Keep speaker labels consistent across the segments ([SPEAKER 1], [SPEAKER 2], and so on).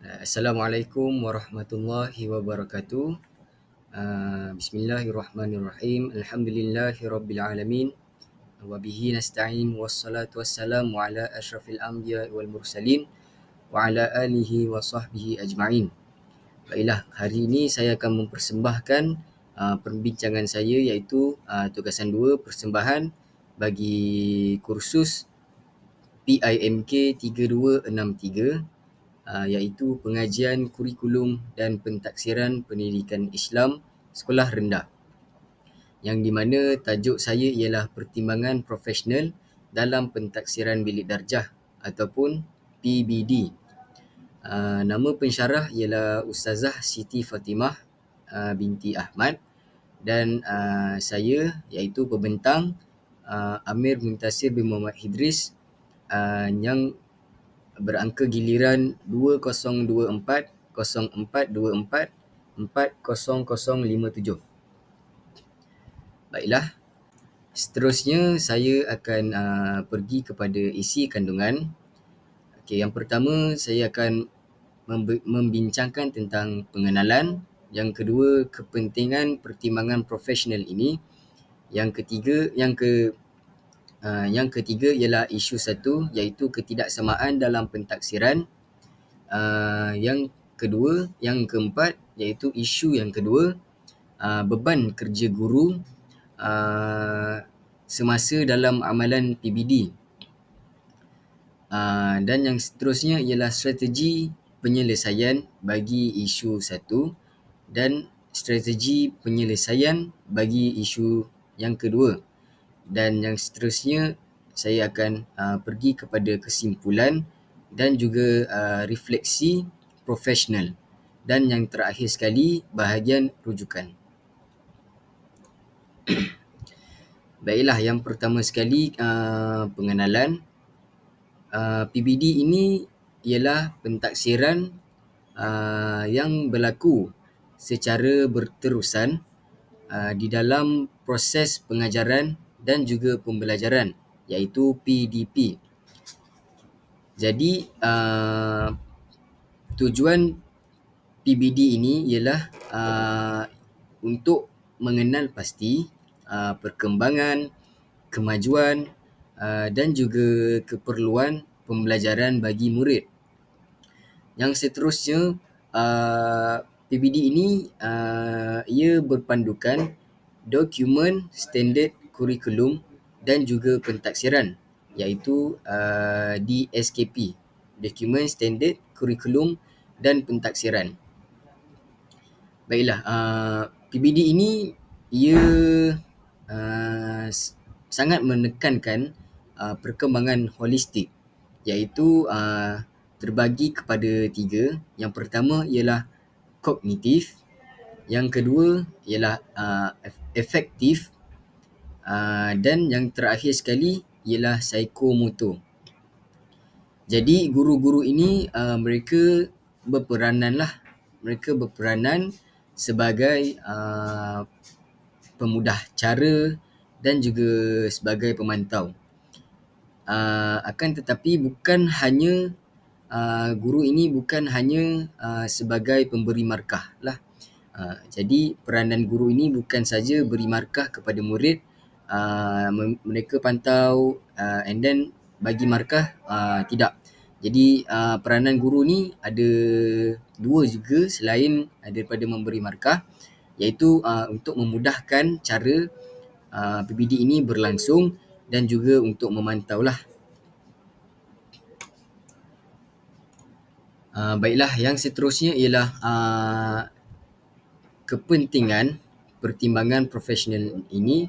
[SPEAKER 1] Assalamualaikum warahmatullahi wabarakatuh. Bismillahirrahmanirrahim. Alhamdulillahirabbil alamin. Wa bihi nasta'in wassalatu wassalamu ala asyrafil anbiya wal mursalin wa ala alihi wa sahbihi ajma'in. Baiklah, hari ini saya akan mempersembahkan perbincangan saya iaitu tugasan 2 persembahan bagi kursus PIMK 3263 iaitu pengajian kurikulum dan pentaksiran pendidikan Islam sekolah rendah, yang di mana tajuk saya ialah pertimbangan profesional dalam pentaksiran bilik darjah ataupun PBD. Nama pensyarah ialah Ustazah Siti Fatimah binti Ahmad, dan saya iaitu pembentang Amir Muntasir bin Muhammad Idris yang berangka giliran 202404240057. Baiklah, seterusnya saya akan pergi kepada isi kandungan. Okey, yang pertama saya akan membincangkan tentang pengenalan. Yang kedua, kepentingan pertimbangan profesional ini. Yang ketiga ialah isu 1 iaitu ketidaksamaan dalam pentaksiran. Yang keempat iaitu isu yang kedua, beban kerja guru semasa dalam amalan PBD. Dan yang seterusnya ialah strategi penyelesaian bagi isu 1 dan strategi penyelesaian bagi isu yang kedua. Dan yang seterusnya saya akan pergi kepada kesimpulan dan juga refleksi profesional, dan yang terakhir sekali bahagian rujukan. Baiklah, yang pertama sekali pengenalan. PBD ini ialah pentaksiran yang berlaku secara berterusan di dalam proses pengajaran dan juga pembelajaran, iaitu PDP. Jadi tujuan PBD ini ialah untuk mengenal pasti perkembangan, kemajuan dan juga keperluan pembelajaran bagi murid. Yang seterusnya, PBD ini ia berpandukan dokumen standard kurikulum dan juga pentaksiran, iaitu DSKP, dokumen standard kurikulum dan pentaksiran. Baiklah, PBD ini ia sangat menekankan perkembangan holistik, iaitu terbagi kepada 3. Yang pertama ialah kognitif, yang kedua ialah efektif, dan yang terakhir sekali ialah psikomotor. Jadi guru-guru ini mereka berperanan sebagai pemudah cara dan juga sebagai pemantau. Akan tetapi guru ini bukan hanya sebagai pemberi markah lah. Jadi peranan guru ini bukan saja beri markah kepada murid, mereka pantau and then bagi markah, tidak. Jadi peranan guru ni ada 2 juga selain daripada memberi markah, iaitu untuk memudahkan cara PBD ini berlangsung dan juga untuk memantau lah. Baiklah, yang seterusnya ialah kepentingan pertimbangan profesional ini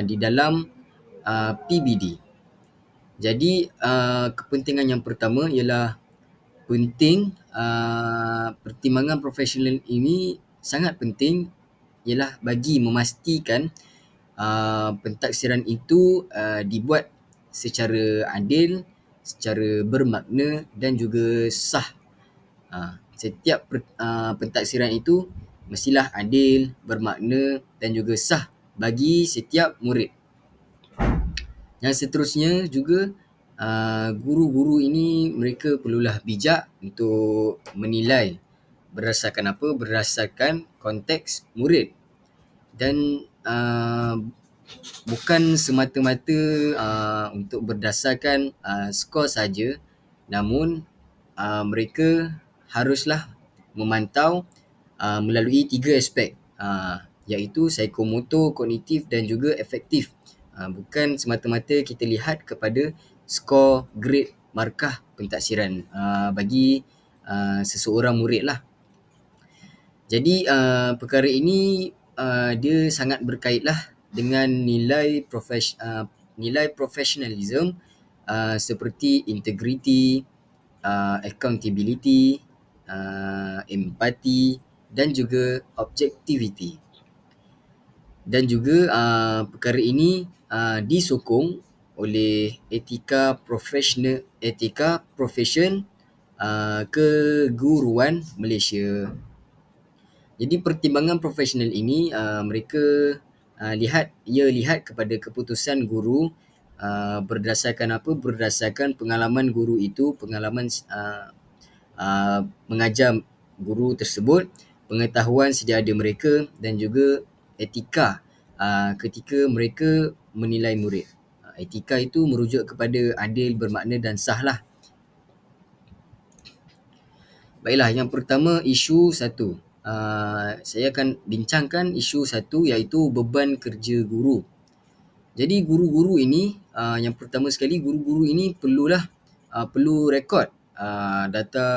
[SPEAKER 1] di dalam PBD. Jadi kepentingan yang pertama ialah penting, pertimbangan profesional ini sangat penting ialah bagi memastikan pentaksiran itu dibuat secara adil, secara bermakna dan juga sah. Setiap pentaksiran itu mestilah adil, bermakna dan juga sah bagi setiap murid. Yang seterusnya juga guru-guru ini mereka perlulah bijak untuk menilai berdasarkan apa? Berdasarkan konteks murid dan bukan semata-mata untuk berdasarkan skor saja, namun mereka haruslah memantau melalui 3 aspek, iaitu psikomotor, kognitif dan juga efektif. Bukan semata-mata kita lihat kepada skor, grade, markah pentaksiran bagi seseorang murid lah. Jadi perkara ini dia sangat berkaitlah dengan nilai professionalism seperti integriti, accountability, empati dan juga objectivity. Dan juga perkara ini disokong oleh etika profession keguruan Malaysia. Jadi pertimbangan profesional ini mereka lihat kepada keputusan guru berdasarkan apa? Berdasarkan pengalaman guru itu, pengalaman mengajar guru tersebut, pengetahuan sedia ada mereka dan juga etika ketika mereka menilai murid. Etika itu merujuk kepada adil, bermakna dan sah lah. Baiklah, yang pertama isu 1. Saya akan bincangkan isu 1 iaitu beban kerja guru. Jadi guru-guru ini yang pertama sekali guru-guru ini perlu rekod data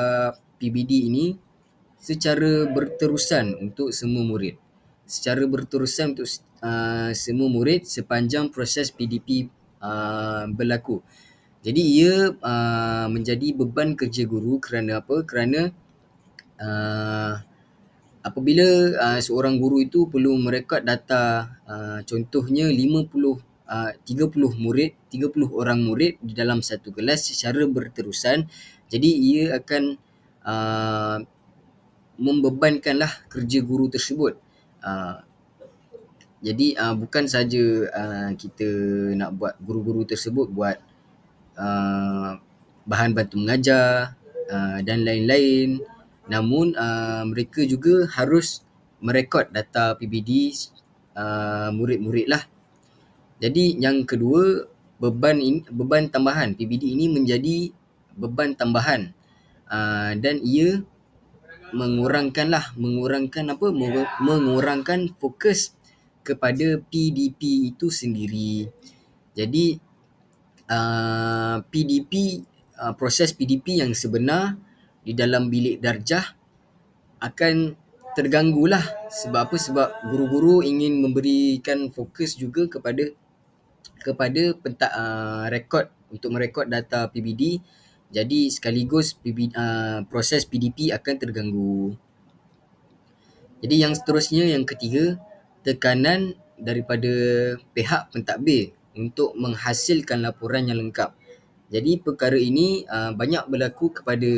[SPEAKER 1] PBD ini secara berterusan untuk semua murid. Secara berterusan untuk semua murid sepanjang proses PDP berlaku. Jadi ia menjadi beban kerja guru kerana apa? Kerana apabila seorang guru itu perlu merekod data contohnya 30 orang murid di dalam satu kelas secara berterusan, jadi ia akan membebankanlah kerja guru tersebut. Jadi bukan saja kita nak buat guru-guru tersebut buat bahan bantu mengajar dan lain-lain, namun mereka juga harus merekod data PBD murid-murid lah. Jadi yang kedua, beban tambahan PBD ini menjadi beban tambahan dan ia mengurangkan fokus kepada PDP itu sendiri. Jadi proses PDP yang sebenar di dalam bilik darjah akan terganggulah. Sebab apa? Sebab guru-guru ingin memberikan fokus juga kepada rekod untuk merekod data PBD. Jadi sekaligus proses PDP akan terganggu. Jadi yang seterusnya, yang ketiga, tekanan daripada pihak pentadbir untuk menghasilkan laporan yang lengkap. Jadi perkara ini banyak berlaku kepada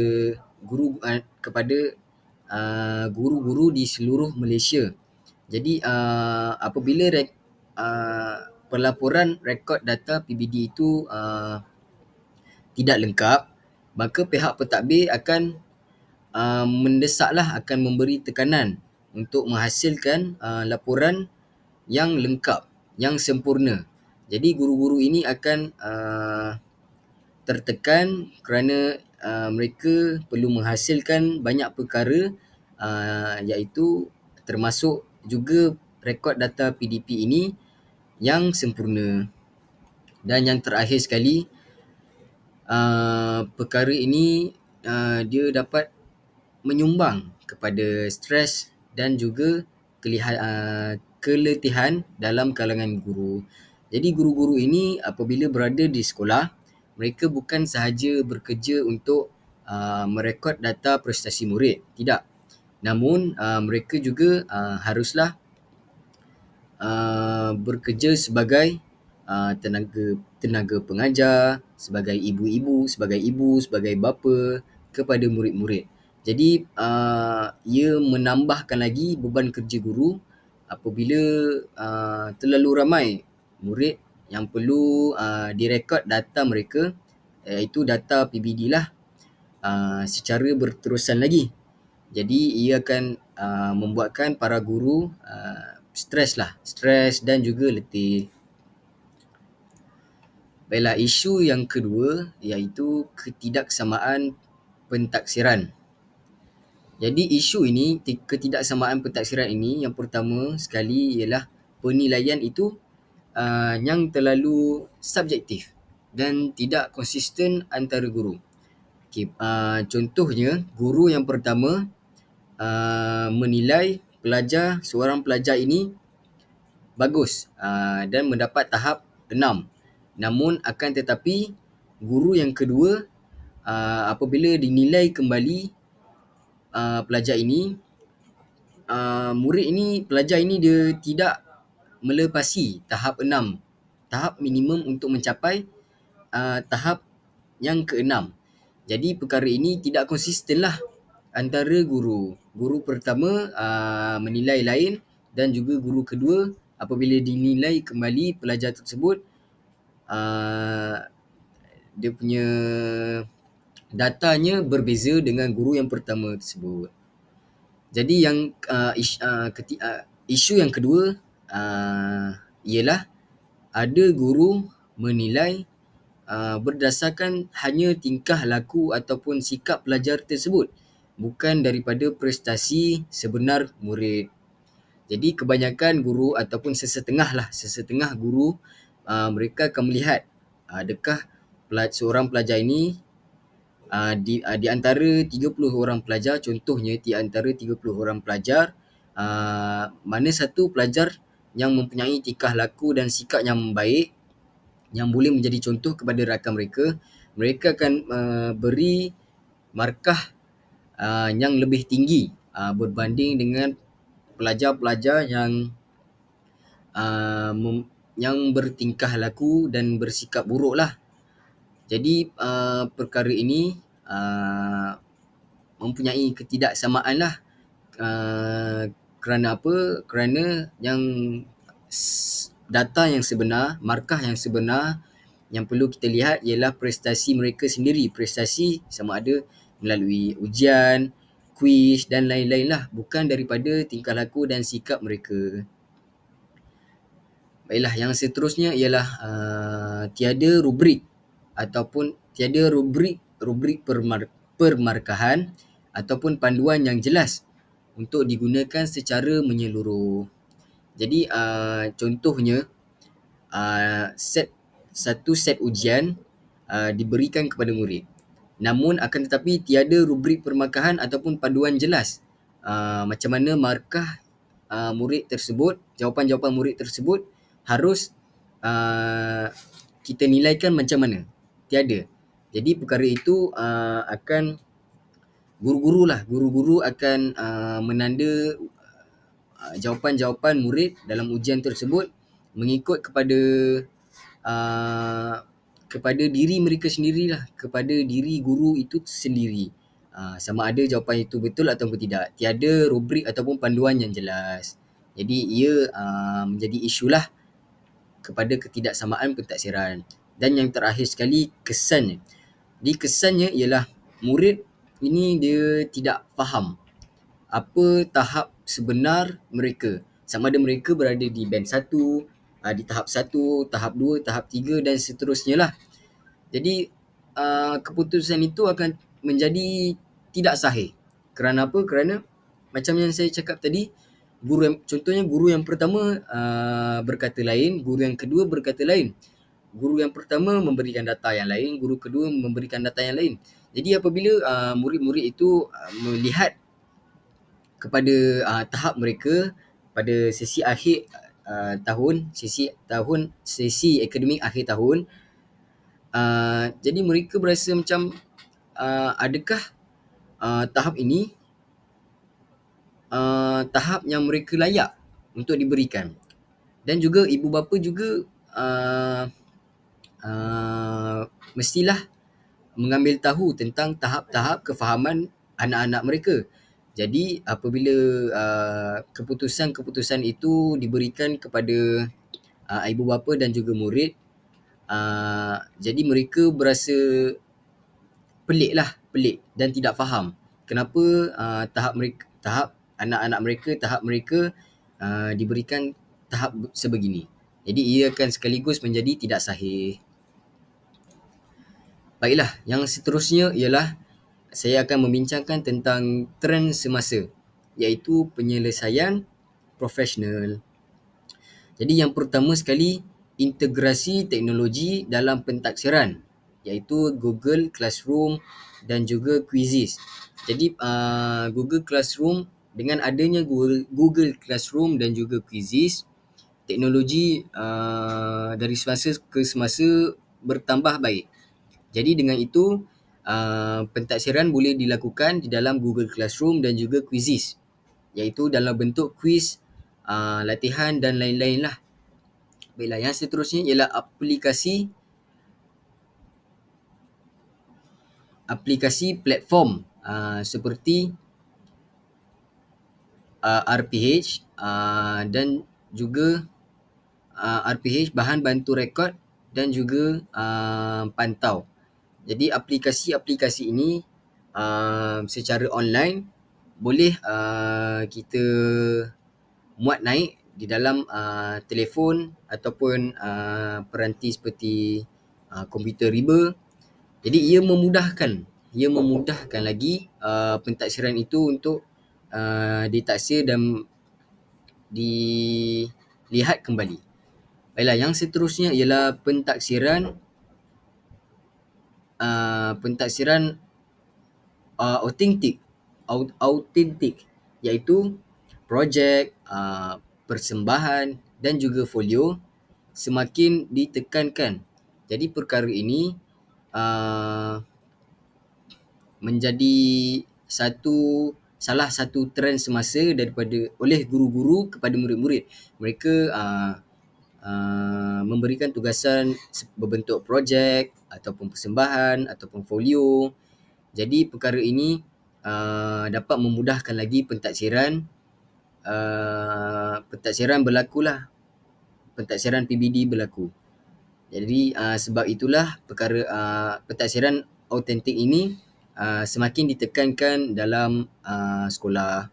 [SPEAKER 1] guru-guru di seluruh Malaysia. Jadi apabila pelaporan rekod data PBD itu tidak lengkap, maka pihak pentadbir akan mendesaklah, akan memberi tekanan untuk menghasilkan laporan yang lengkap, yang sempurna. Jadi guru-guru ini akan tertekan kerana mereka perlu menghasilkan banyak perkara iaitu termasuk juga rekod data PDP ini yang sempurna. Dan yang terakhir sekali, perkara ini dia dapat menyumbang kepada stres dan juga keletihan dalam kalangan guru. Jadi guru-guru ini apabila berada di sekolah, mereka bukan sahaja bekerja untuk merekod data prestasi murid, tidak. Namun mereka juga haruslah bekerja sebagai tenaga pengajar, sebagai ibu, sebagai bapa kepada murid-murid. Jadi ia menambahkan lagi beban kerja guru apabila terlalu ramai murid yang perlu direkod data mereka iaitu data PBD lah secara berterusan lagi. Jadi ia akan membuatkan para guru stres dan juga letih. Baiklah, isu yang kedua iaitu ketidaksamaan pentaksiran. Jadi isu ini, ketidaksamaan pentaksiran ini, yang pertama sekali ialah penilaian itu yang terlalu subjektif dan tidak konsisten antara guru. Okay, contohnya, guru yang pertama menilai seorang pelajar ini bagus dan mendapat tahap 6. Namun akan tetapi guru yang kedua apabila dinilai kembali pelajar ini, pelajar ini dia tidak melepasi tahap 6, tahap minimum untuk mencapai tahap yang ke-6. Jadi perkara ini tidak konsisten lah antara guru. Guru pertama menilai lain dan juga guru kedua apabila dinilai kembali pelajar tersebut, dia punya datanya berbeza dengan guru yang pertama tersebut. Jadi yang isu yang kedua ialah ada guru menilai berdasarkan hanya tingkah laku ataupun sikap pelajar tersebut, bukan daripada prestasi sebenar murid. Jadi kebanyakan guru ataupun sesetengah guru mereka akan melihat adakah seorang pelajar ini di antara 30 orang pelajar, contohnya di antara 30 orang pelajar, mana satu pelajar yang mempunyai tingkah laku dan sikap yang baik, yang boleh menjadi contoh kepada rakan mereka, mereka akan beri markah yang lebih tinggi berbanding dengan pelajar-pelajar yang bertingkah laku dan bersikap buruk lah. Jadi perkara ini mempunyai ketidaksamaan lah. Kerana apa? Kerana yang data yang sebenar, markah yang sebenar yang perlu kita lihat ialah prestasi mereka sendiri. Prestasi sama ada melalui ujian, kuis dan lain-lain lah, bukan daripada tingkah laku dan sikap mereka. Baiklah, yang seterusnya ialah tiada rubrik ataupun tiada rubrik permarkahan ataupun panduan yang jelas untuk digunakan secara menyeluruh. Jadi contohnya satu set ujian diberikan kepada murid. Namun akan tetapi tiada rubrik permarkahan ataupun panduan jelas macam mana markah murid tersebut, jawapan-jawapan murid tersebut harus kita nilaikan macam mana. Tiada. Jadi perkara itu akan guru-guru akan menanda jawapan-jawapan murid dalam ujian tersebut mengikut kepada diri mereka sendirilah, kepada diri guru itu sendiri. Sama ada jawapan itu betul ataupun tidak. Tiada rubrik ataupun panduan yang jelas. Jadi ia menjadi isu lah kepada ketidaksamaan pentaksiran. Dan yang terakhir sekali, kesannya. Di kesannya ialah murid ini dia tidak faham apa tahap sebenar mereka. Sama ada mereka berada di band 1, di tahap 1, tahap 2, tahap 3 dan seterusnya lah. Jadi keputusan itu akan menjadi tidak sahih. Kerana apa? Kerana macam yang saya cakap tadi, contohnya guru yang pertama berkata lain, guru yang kedua berkata lain. Guru yang pertama memberikan data yang lain, guru kedua memberikan data yang lain. Jadi apabila murid-murid itu melihat kepada tahap mereka pada sesi akhir sesi akademik akhir tahun, jadi mereka berasa macam adakah tahap ini tahap yang mereka layak untuk diberikan. Dan juga ibu bapa juga mestilah mengambil tahu tentang tahap-tahap kefahaman anak-anak mereka. Jadi apabila keputusan-keputusan itu diberikan kepada ibu bapa dan juga murid, Jadi mereka berasa pelik dan tidak faham kenapa tahap anak-anak mereka, tahap mereka diberikan tahap sebegini. Jadi ia akan sekaligus menjadi tidak sahih. Baiklah, yang seterusnya ialah saya akan membincangkan tentang trend semasa, iaitu penyelesaian profesional. Jadi yang pertama sekali, integrasi teknologi dalam pentaksiran, iaitu Google Classroom dan juga Quizzes. Jadi Google Classroom, dengan adanya Google Classroom dan juga Quizzes, teknologi dari semasa ke semasa bertambah baik. Jadi dengan itu pentaksiran boleh dilakukan di dalam Google Classroom dan juga Quizzes, iaitu dalam bentuk quiz, latihan dan lain-lain lah. Baiklah, yang seterusnya ialah aplikasi platform seperti RPH dan juga RPH, bahan bantu rekod dan juga pantau. Jadi aplikasi-aplikasi ini secara online boleh kita muat naik di dalam telefon ataupun peranti seperti komputer riba. Jadi ia memudahkan lagi pentaksiran itu untuk ditaksir dan dilihat kembali. Baiklah, yang seterusnya ialah pentaksiran autentik, iaitu projek, persembahan dan juga folio semakin ditekankan. Jadi perkara ini menjadi salah satu trend semasa oleh guru-guru kepada murid-murid. Mereka memberikan tugasan berbentuk projek ataupun persembahan ataupun folio. Jadi perkara ini dapat memudahkan lagi pentaksiran PBD berlaku. Jadi sebab itulah perkara pentaksiran autentik ini semakin ditekankan dalam sekolah.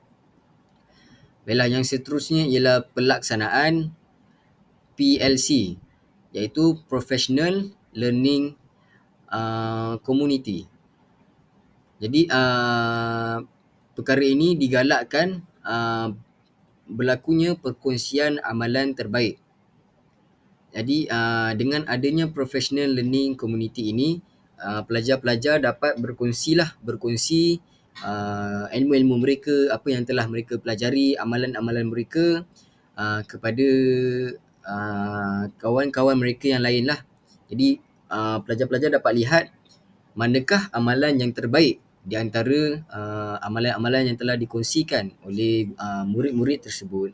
[SPEAKER 1] Baiklah, yang seterusnya ialah pelaksanaan PLC, iaitu Professional Learning Community. Jadi perkara ini digalakkan berlakunya perkongsian amalan terbaik. Jadi dengan adanya Professional Learning Community ini, pelajar-pelajar dapat berkongsi ilmu-ilmu mereka, apa yang telah mereka pelajari, amalan-amalan mereka kepada kawan-kawan mereka yang lain lah. Jadi pelajar-pelajar dapat lihat manakah amalan yang terbaik di antara amalan-amalan yang telah dikongsikan oleh murid-murid tersebut.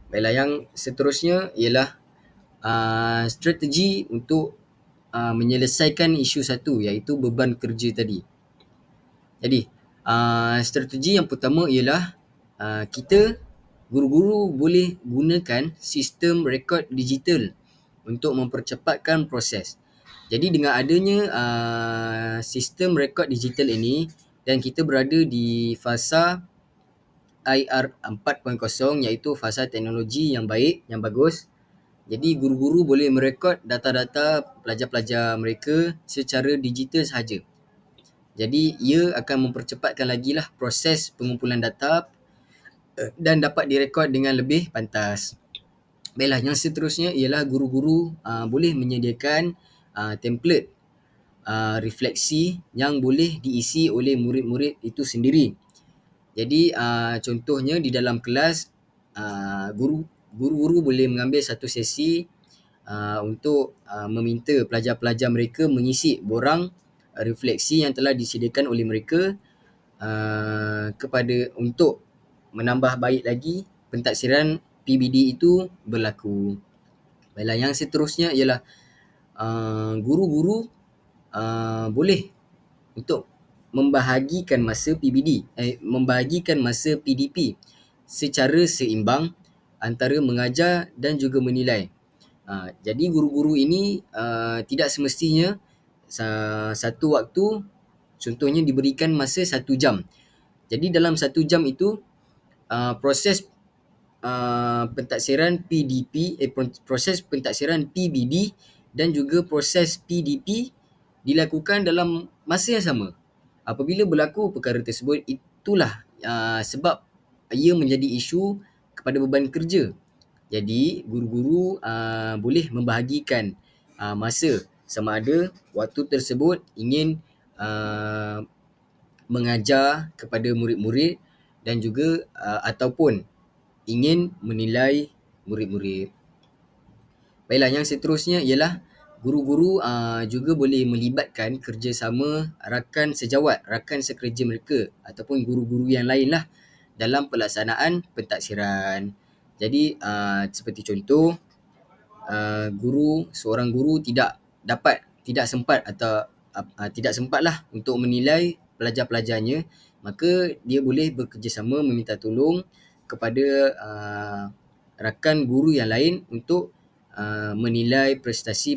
[SPEAKER 1] Baiklah, yang seterusnya ialah strategi untuk menyelesaikan isu satu, iaitu beban kerja tadi. Jadi strategi yang pertama ialah kita guru-guru boleh gunakan sistem rekod digital untuk mempercepatkan proses. Jadi dengan adanya sistem rekod digital ini, dan kita berada di fasa IR 4.0, iaitu fasa teknologi yang baik, yang bagus. Jadi guru-guru boleh merekod data-data pelajar-pelajar mereka secara digital sahaja. Jadi ia akan mempercepatkan lagi lah proses pengumpulan data dan dapat direkod dengan lebih pantas. Baiklah, yang seterusnya ialah guru-guru boleh menyediakan template refleksi yang boleh diisi oleh murid-murid itu sendiri. Jadi contohnya di dalam kelas, guru-guru boleh mengambil satu sesi untuk meminta pelajar-pelajar mereka mengisi borang refleksi yang telah disediakan oleh mereka untuk menambah baik lagi pentaksiran PBD itu berlaku. Baiklah, yang seterusnya ialah guru-guru boleh untuk membahagikan masa PDP secara seimbang antara mengajar dan juga menilai. Jadi guru-guru ini tidak semestinya satu waktu, contohnya diberikan masa 1 jam. Jadi dalam 1 jam itu proses pentaksiran PDP, proses pentaksiran PBD dan juga proses PDP dilakukan dalam masa yang sama. Apabila berlaku perkara tersebut, itulah sebab ia menjadi isu kepada beban kerja. Jadi guru-guru boleh membahagikan masa, sama ada waktu tersebut ingin mengajar kepada murid-murid dan juga ataupun ingin menilai murid-murid. Baiklah, yang seterusnya ialah guru-guru juga boleh melibatkan kerjasama rakan sejawat, rakan sekerja mereka ataupun guru-guru yang lain lah dalam pelaksanaan pentaksiran. Jadi seperti contoh, seorang guru tidak sempat atau tidak sempatlah untuk menilai pelajar-pelajarnya, maka dia boleh bekerjasama meminta tolong kepada rakan guru yang lain untuk menilai prestasi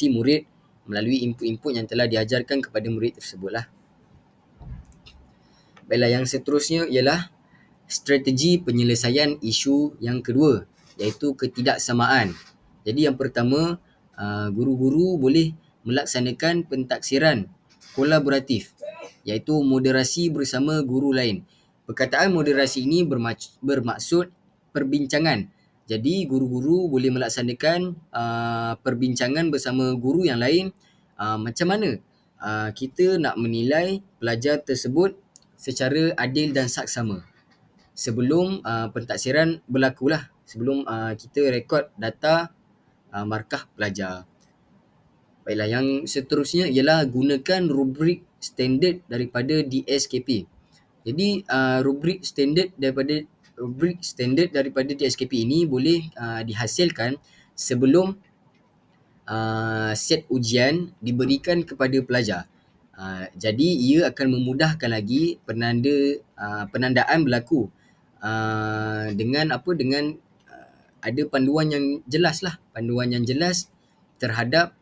[SPEAKER 1] murid melalui input-input yang telah diajarkan kepada murid tersebutlah. Baiklah, yang seterusnya ialah strategi penyelesaian isu yang kedua, iaitu ketidaksamaan. Jadi yang pertama, guru-guru boleh melaksanakan pentaksiran kolaboratif, iaitu moderasi bersama guru lain. Perkataan moderasi ini bermaksud perbincangan. Jadi guru-guru boleh melaksanakan perbincangan bersama guru yang lain, macam mana kita nak menilai pelajar tersebut secara adil dan saksama sebelum pentaksiran berlakulah, sebelum kita rekod data markah pelajar. Baiklah, yang seterusnya ialah gunakan rubrik standard daripada DSKP. Jadi rubrik standard daripada DSKP ini boleh dihasilkan sebelum set ujian diberikan kepada pelajar. Jadi ia akan memudahkan lagi penandaan berlaku dengan ada panduan yang jelas terhadap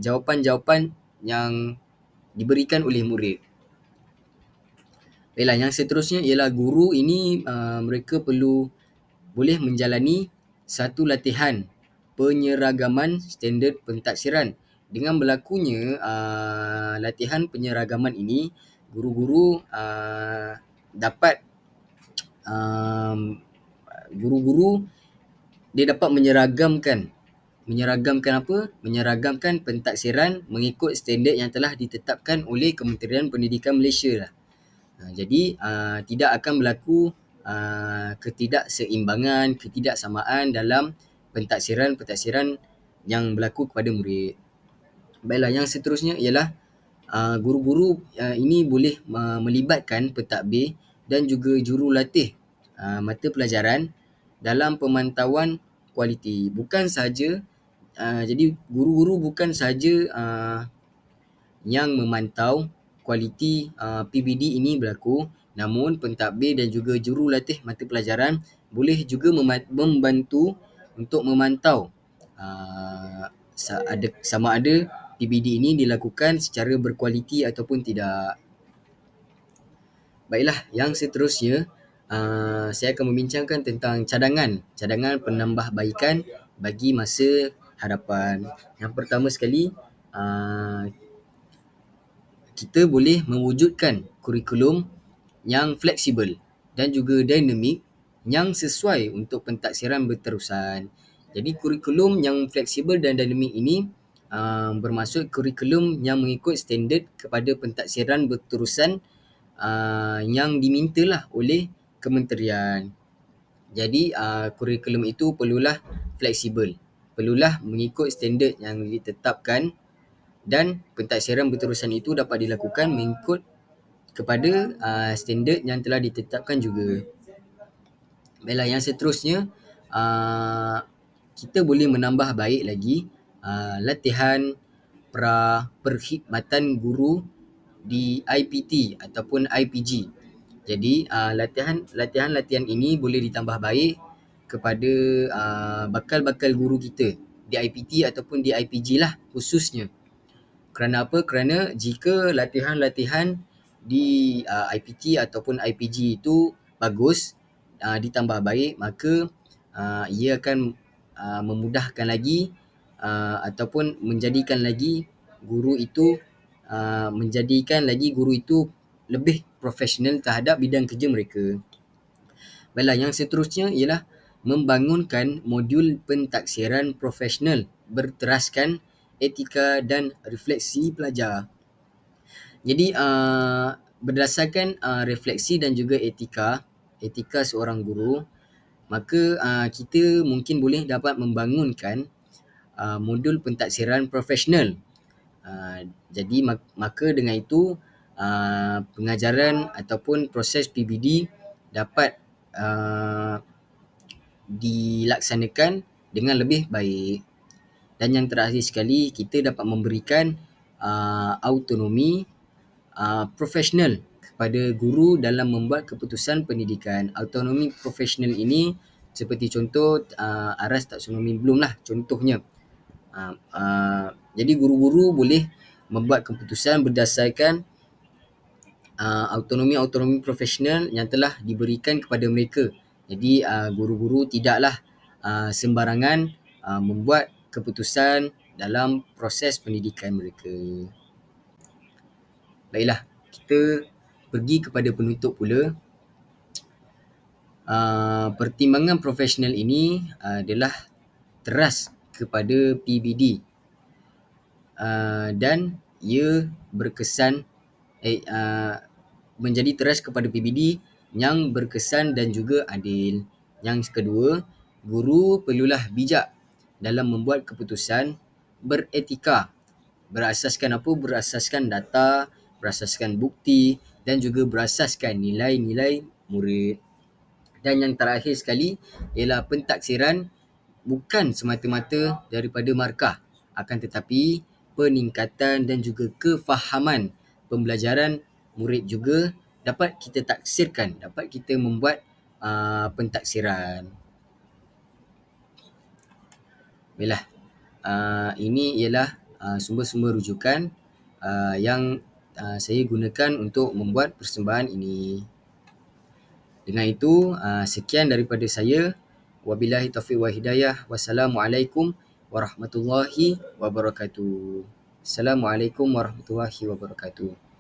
[SPEAKER 1] jawapan-jawapan yang diberikan oleh murid. Baiklah, yang seterusnya ialah guru ini mereka boleh menjalani satu latihan penyeragaman standard pentaksiran. Dengan berlakunya latihan penyeragaman ini, guru-guru dapat dia dapat menyeragamkan pentaksiran mengikut standard yang telah ditetapkan oleh Kementerian Pendidikan Malaysia lah. Jadi tidak akan berlaku ketidakseimbangan, ketidaksamaan dalam pentaksiran yang berlaku kepada murid. Baiklah, yang seterusnya ialah guru-guru ini boleh melibatkan pentadbir dan juga jurulatih mata pelajaran dalam pemantauan kualiti. Bukan sahaja jadi guru-guru bukan sahaja yang memantau kualiti PBD ini berlaku, namun pentadbir dan juga jurulatih mata pelajaran boleh juga membantu untuk memantau sama ada PBD ini dilakukan secara berkualiti ataupun tidak. Baiklah, yang seterusnya saya akan membincangkan tentang cadangan penambahbaikan bagi masa hadapan. Yang pertama sekali, kita boleh mewujudkan kurikulum yang fleksibel dan juga dinamik yang sesuai untuk pentaksiran berterusan. Jadi kurikulum yang fleksibel dan dinamik ini bermaksud kurikulum yang mengikut standard kepada pentaksiran berterusan yang dimintalah oleh kementerian. Jadi kurikulum itu perlulah fleksibel, perlulah mengikut standard yang ditetapkan, dan pentaksiran berterusan itu dapat dilakukan mengikut kepada standard yang telah ditetapkan juga. Baiklah, yang seterusnya kita boleh menambah baik lagi latihan perkhidmatan guru di IPT ataupun IPG. Jadi latihan ini boleh ditambah baik kepada bakal-bakal guru kita di IPT ataupun di IPG lah khususnya. Kerana apa? Kerana jika latihan-latihan di IPT ataupun IPG itu bagus, ditambah baik, maka ia akan memudahkan lagi ataupun menjadikan lagi guru itu lebih profesional terhadap bidang kerja mereka. Baiklah, yang seterusnya ialah membangunkan modul pentaksiran profesional berteraskan etika dan refleksi pelajar. Jadi berdasarkan refleksi dan juga etika seorang guru, maka kita mungkin boleh dapat membangunkan modul pentaksiran profesional. Jadi maka dengan itu pengajaran ataupun proses PBD dapat dilaksanakan dengan lebih baik. Dan yang terakhir sekali, kita dapat memberikan autonomi profesional kepada guru dalam membuat keputusan pendidikan. Autonomi profesional ini seperti contoh aras taksonomi belum lah contohnya. Jadi guru-guru boleh membuat keputusan berdasarkan autonomi profesional yang telah diberikan kepada mereka. Jadi guru-guru tidaklah sembarangan membuat keputusan dalam proses pendidikan mereka. Baiklah, kita pergi kepada penutup pula. Pertimbangan profesional ini adalah teras kepada PBD dan ia berkesan menjadi teras kepada PBD yang berkesan dan juga adil. Yang kedua, guru perlulah bijak dalam membuat keputusan beretika. Berasaskan apa? Berasaskan data, berasaskan bukti dan juga berasaskan nilai-nilai murid. Dan yang terakhir sekali ialah pentaksiran bukan semata-mata daripada markah, akan tetapi peningkatan dan juga kefahaman pembelajaran murid juga dapat kita taksirkan, dapat kita membuat pentaksiran. Baiklah, ini ialah sumber-sumber rujukan yang saya gunakan untuk membuat persembahan ini. Dengan itu, sekian daripada saya. Wabillahi taufiq wa hidayah. Wassalamualaikum warahmatullahi wabarakatuh. Assalamualaikum warahmatullahi wabarakatuh.